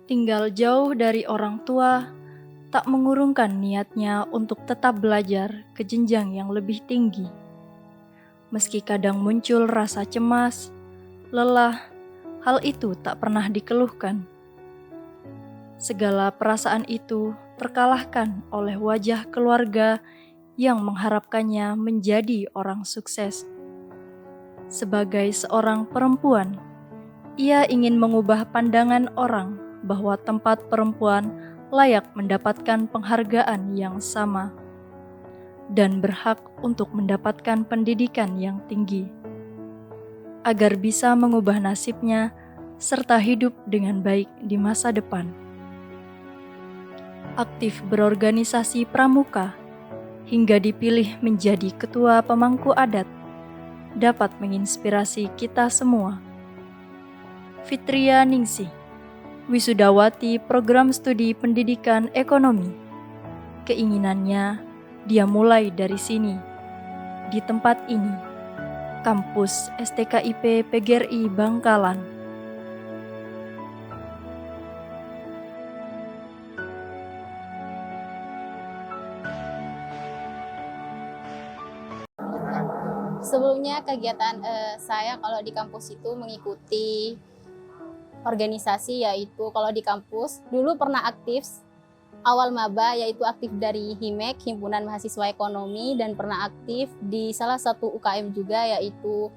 Tinggal jauh dari orang tua, tak mengurungkan niatnya untuk tetap belajar ke jenjang yang lebih tinggi. Meski kadang muncul rasa cemas, lelah, hal itu tak pernah dikeluhkan. Segala perasaan itu terkalahkan oleh wajah keluarga yang mengharapkannya menjadi orang sukses. Sebagai seorang perempuan, ia ingin mengubah pandangan orang bahwa tempat perempuan layak mendapatkan penghargaan yang sama dan berhak untuk mendapatkan pendidikan yang tinggi, agar bisa mengubah nasibnya serta hidup dengan baik di masa depan. Aktif berorganisasi pramuka hingga dipilih menjadi ketua pemangku adat dapat menginspirasi kita semua. Fitria Ningsih, wisudawati program studi pendidikan ekonomi. Keinginannya dia mulai dari sini, di tempat ini, kampus STKIP PGRI Bangkalan. Sebelumnya kegiatan saya kalau di kampus itu mengikuti organisasi, yaitu kalau di kampus dulu pernah aktif awal maba, yaitu aktif dari HIMEK, Himpunan Mahasiswa Ekonomi, dan pernah aktif di salah satu UKM juga, yaitu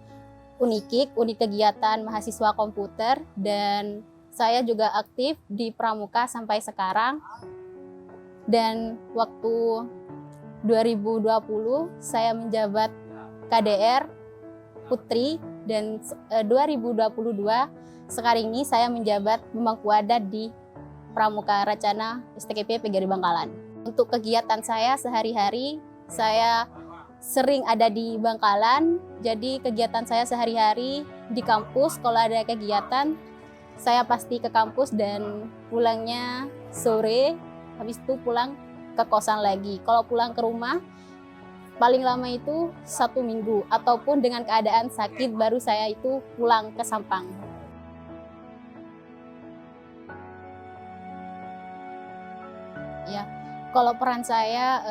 Unikik, Unit Kegiatan Mahasiswa Komputer, dan saya juga aktif di Pramuka sampai sekarang. Dan waktu 2020 saya menjabat KDR Putri, dan 2022 sekarang ini saya menjabat pemangku adat di Pramuka Racana STKIP PGRI Bangkalan. Untuk kegiatan saya sehari-hari, saya sering ada di Bangkalan, jadi kegiatan saya sehari-hari di kampus. Kalau ada kegiatan, saya pasti ke kampus dan pulangnya sore, habis itu pulang ke kosan lagi. Kalau pulang ke rumah, paling lama itu 1 minggu, ataupun dengan keadaan sakit baru saya itu pulang ke Sampang. Ya, kalau peran saya,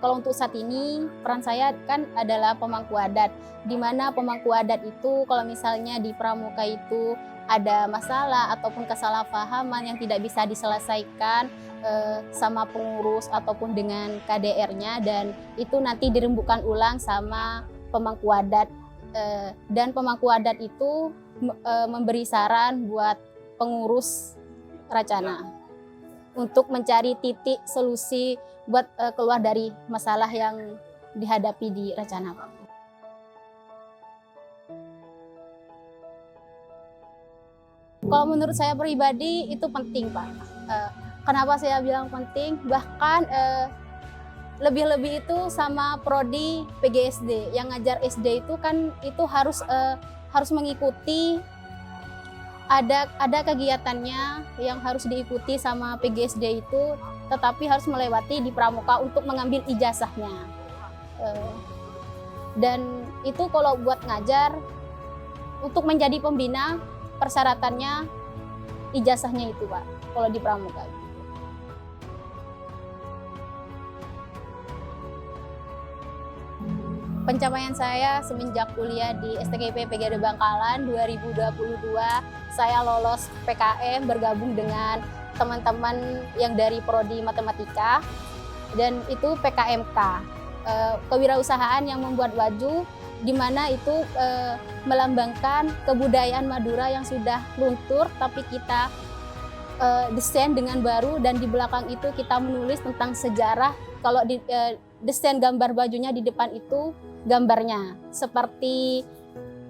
kalau untuk saat ini peran saya kan adalah pemangku adat. Di mana pemangku adat itu kalau misalnya di pramuka itu ada masalah ataupun kesalahpahaman yang tidak bisa diselesaikan sama pengurus ataupun dengan KDR-nya, dan itu nanti dirembukan ulang sama pemangku adat, dan pemangku adat itu memberi saran buat pengurus Racana untuk mencari titik solusi buat keluar dari masalah yang dihadapi di Racana. Kalau menurut saya pribadi itu penting, Pak. Kenapa saya bilang penting? Bahkan lebih-lebih itu sama prodi PGSD yang ngajar SD itu kan itu harus mengikuti, ada kegiatannya yang harus diikuti sama PGSD itu, tetapi harus melewati di pramuka untuk mengambil ijazahnya. Dan itu kalau buat ngajar, untuk menjadi pembina persyaratannya ijazahnya itu, Pak, kalau di pramuka. Pencapaian saya semenjak kuliah di STKIP PGRI Bangkalan 2022, saya lolos PKM bergabung dengan teman-teman yang dari prodi matematika, dan itu PKMK, kewirausahaan yang membuat baju, di mana itu melambangkan kebudayaan Madura yang sudah luntur, tapi kita desain dengan baru, dan di belakang itu kita menulis tentang sejarah. Kalau di desain gambar bajunya di depan itu gambarnya seperti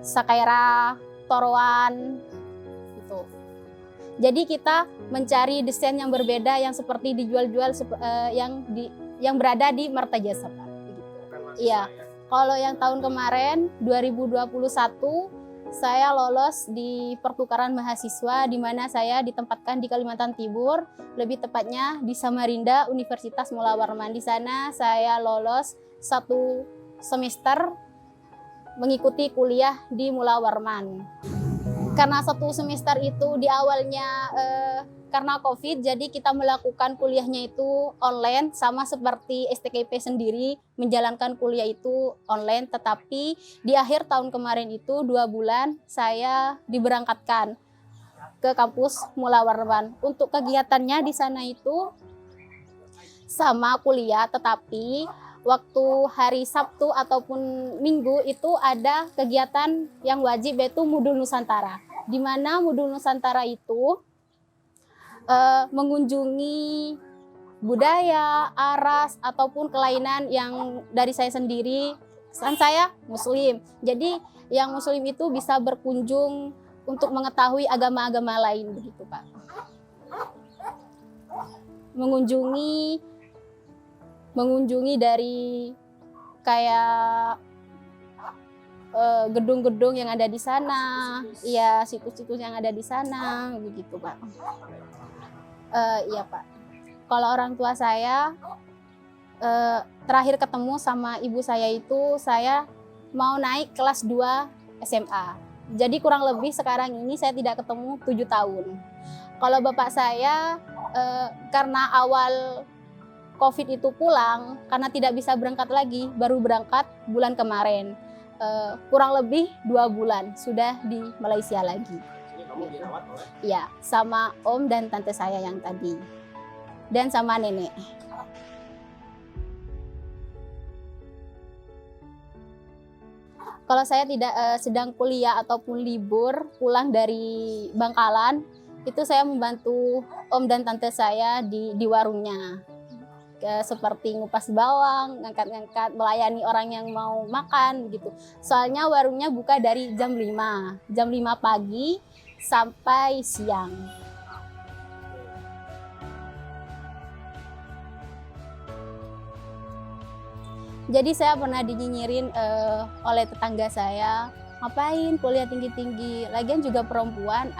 Sakaira, Toroan gitu. Jadi kita mencari desain yang berbeda yang seperti dijual-jual yang berada di Martajasa, Pak. Iya. Kalau yang tahun kemarin 2021 saya lolos di pertukaran mahasiswa, di mana saya ditempatkan di Kalimantan Timur, lebih tepatnya di Samarinda, Universitas Mula Warman. Di sana saya lolos 1 semester mengikuti kuliah di Mula Warman. Karena 1 semester itu di awalnya karena COVID, jadi kita melakukan kuliahnya itu online, sama seperti STKP sendiri menjalankan kuliah itu online. Tetapi di akhir tahun kemarin itu 2 bulan saya diberangkatkan ke kampus Mula Warman. Untuk kegiatannya di sana itu sama kuliah, tetapi waktu hari Sabtu ataupun Minggu itu ada kegiatan yang wajib, yaitu Mudul Nusantara. Di mana Mudul Nusantara itu mengunjungi budaya, aras, ataupun kelainan yang dari saya sendiri. Kan saya Muslim, jadi yang Muslim itu bisa berkunjung untuk mengetahui agama-agama lain, begitu Pak. Mengunjungi dari kayak gedung-gedung yang ada di sana, ya situs-situs yang ada di sana, begitu Pak. Iya Pak. Kalau orang tua saya terakhir ketemu sama ibu saya itu saya mau naik kelas 2 SMA. Jadi kurang lebih sekarang ini saya tidak ketemu 7 tahun. Kalau bapak saya karena awal COVID itu pulang, karena tidak bisa berangkat lagi, baru berangkat bulan kemarin. Kurang lebih 2 bulan sudah di Malaysia lagi. Iya, sama om dan tante saya yang tadi, dan sama nenek. Kalau saya tidak sedang kuliah ataupun libur pulang dari Bangkalan, itu saya membantu om dan tante saya di warungnya. Seperti ngupas bawang, ngangkat-ngangkat, melayani orang yang mau makan gitu. Soalnya warungnya buka dari jam 5 pagi sampai siang. Jadi saya pernah dinyinyirin oleh tetangga saya, ngapain kuliah tinggi-tinggi, lagian juga perempuan,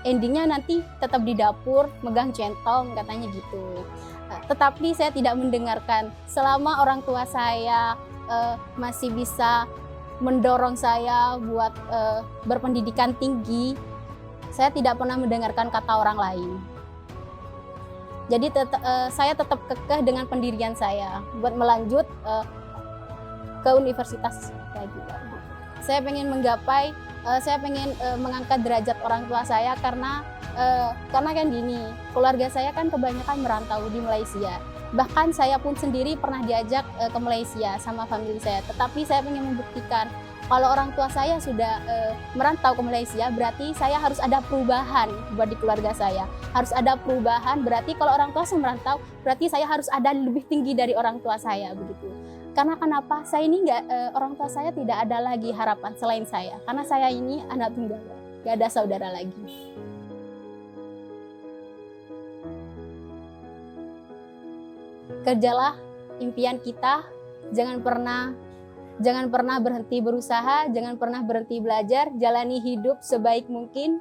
endingnya nanti tetap di dapur megang centong, katanya gitu. Tetapi saya tidak mendengarkan. Selama orang tua saya masih bisa mendorong saya buat berpendidikan tinggi, saya tidak pernah mendengarkan kata orang lain. Jadi saya tetap kekeh dengan pendirian saya buat melanjut ke universitas lagi. Saya pengen menggapai, saya pengen mengangkat derajat orang tua saya karena kan gini, keluarga saya kan kebanyakan merantau di Malaysia. Bahkan saya pun sendiri pernah diajak ke Malaysia sama famili saya. Tetapi saya pengen membuktikan kalau orang tua saya sudah merantau ke Malaysia, berarti saya harus ada perubahan buat di keluarga saya. Harus ada perubahan, berarti kalau orang tua saya merantau, berarti saya harus ada lebih tinggi dari orang tua saya, begitu. Karena kenapa? Saya ini orang tua saya tidak ada lagi harapan selain saya. Karena saya ini anak tunggal, gak ada saudara lagi. Kerjalah impian kita, jangan pernah berhenti berusaha, jangan pernah berhenti belajar, jalani hidup sebaik mungkin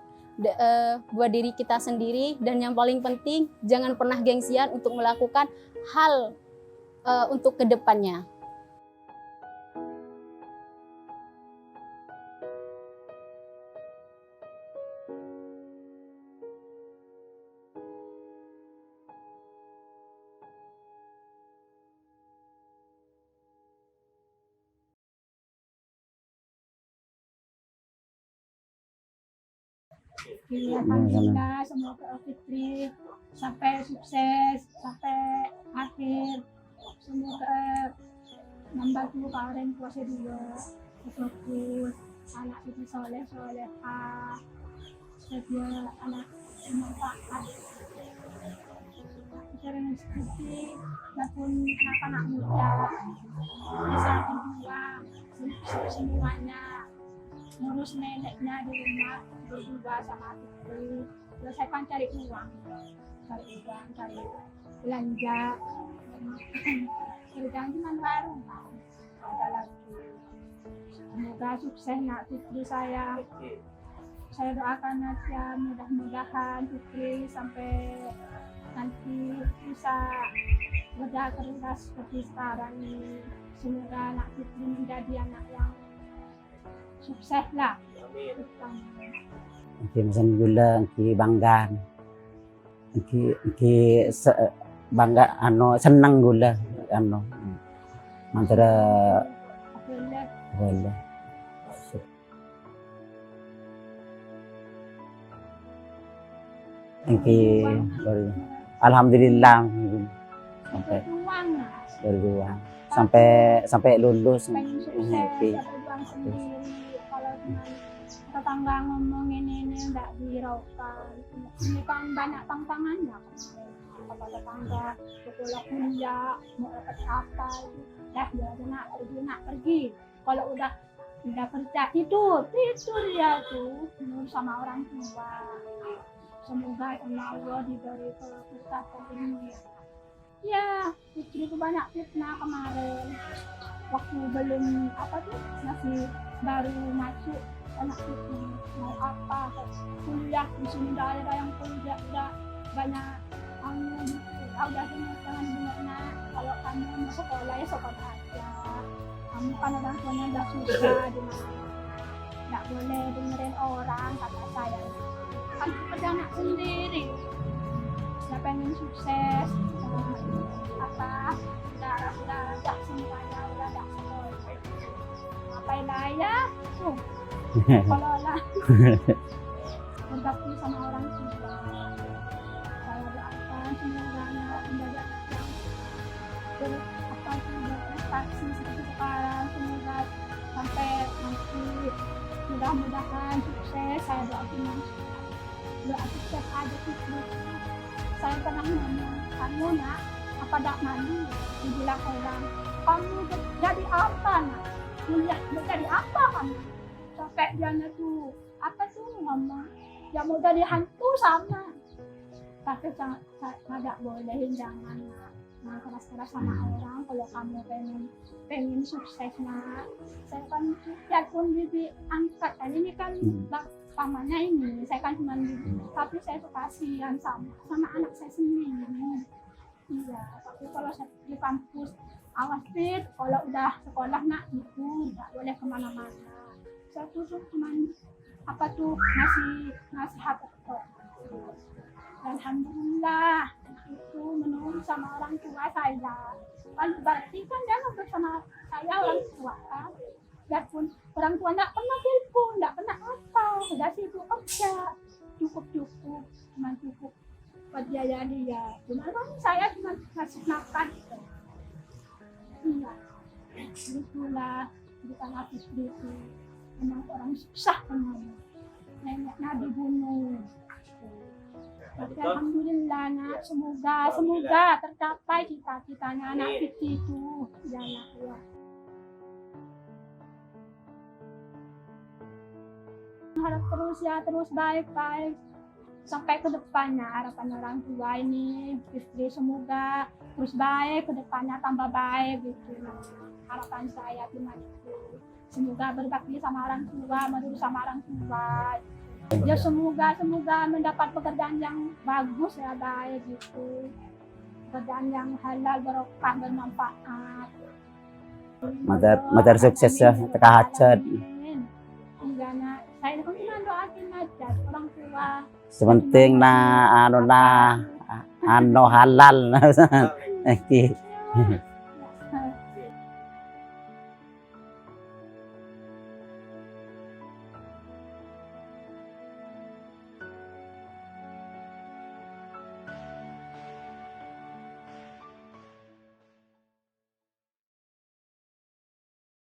buat diri kita sendiri, dan yang paling penting jangan pernah gengsian untuk melakukan hal untuk kedepannya. Alhamdulillah, semoga Fitri sampai sukses, sampai akhir. Semoga membantu orang tua saya juga, fokus anak itu soleh-solehah, sedia anak bermanfaat. Karena seperti maupun anak-anak muda bisa berjuang semuanya, ngurus neneknya di rumah berdua sama Fitri, selesaikan cari uang, cari belanja, kerjaan cuma baru, ada lagi. Semoga sukses nak Fitri saya doakan aja, mudah-mudahan Fitri sampai nanti bisa kerja keras seperti sekarang ini. Semoga anak Fitri menjadi anak yang sukses lah. Nanti Alhamdulillah nanti bangga bangga senang gula antara Boleh. boleh. Alhamdulillah sampai Berjuang lah. berjuang sampai lulus. Pengen sukses, Happy. ya berjuang sendiri. Kalau cuma tetangga ngomong ini enggak dihiraukan. Ini kan banyak tantangannya kemarin. Kata tetangga, sekolah kuliah, mau dapat apa itu. Dah dia nak pergi. Kalau udah kerja tidur dia tuh menurut sama orang tua. Semoga Allah diberi kekuatan ini. Ya, istriku banyak fitnah kemarin. Waktu belum masih baru masuk banyak fitnah. Mau apa? Kuliah di sini udah ada yang kuliah udah banyak udah jangan benernya. Kalau kamu mau sekolah ya sekolah aja. Kamu kan orang tuanya udah susah di mana. Nggak boleh dengerin orang kata saya. Kan kerja anak sendiri. Saya pengen sukses. Udah semuanya udah sekolah. Ngapain ya? Kalau lah berbakti sama orang tua. Saya doakan semoga anak mendadak yang berprestasi seperti sekarang. Semoga sampai nanti mudah-mudahan sukses. Saya doakan doa sukses aja gitu. Saya pernah ngomong, kamu nak apa dak malu dibilang orang, kamu jadi apa nak? Kuliah jadi apa kamu? Sampai dia tuh apa tuh ngomong, ya mau jadi hantu sama. Tapi tidak boleh jangan keras-keras sama orang. Kalau kamu pengen sukses nak, saya kan ya pun diangkat kan ini kan pamannya ini, saya kan cuma tapi saya tuh kasihan sama anak saya sendiri. Iya, tapi kalau saya di kampus awas Fit, kalau udah sekolah nak itu nggak boleh kemana-mana. Saya tuh cuma ngasih hak kok. Alhamdulillah itu menurut sama orang tua saya. Kan berarti kan dia nurut sama saya orang tua kan. Biarpun orang tua nggak pernah telepon, nggak pernah apa, sudah sibuk kerja, cukup, cuma cukup buat biaya dia. Cuma kan saya cuma ngasih makan. Iya, itulah bukan habis itu. Memang orang susah teman. Neneknya dibunuh. Tapi alhamdulillah nak, semoga tercapai cita-citanya anak Fitri itu. Ya Allah. Harap terus baik-baik sampai ke depannya. Harapan orang tua ini Fitri semoga terus baik, ke depannya tambah baik gitu. Harapan saya cuma itu. Semoga berbakti sama orang tua, menurut sama orang tua. Ya semoga mendapat pekerjaan yang bagus ya, baik gitu. Pekerjaan yang halal, barokah, bermanfaat. Matar sukses ya, teka hajat. Saya kan cuma doain aja orang tua. Sepenting halal. Ya.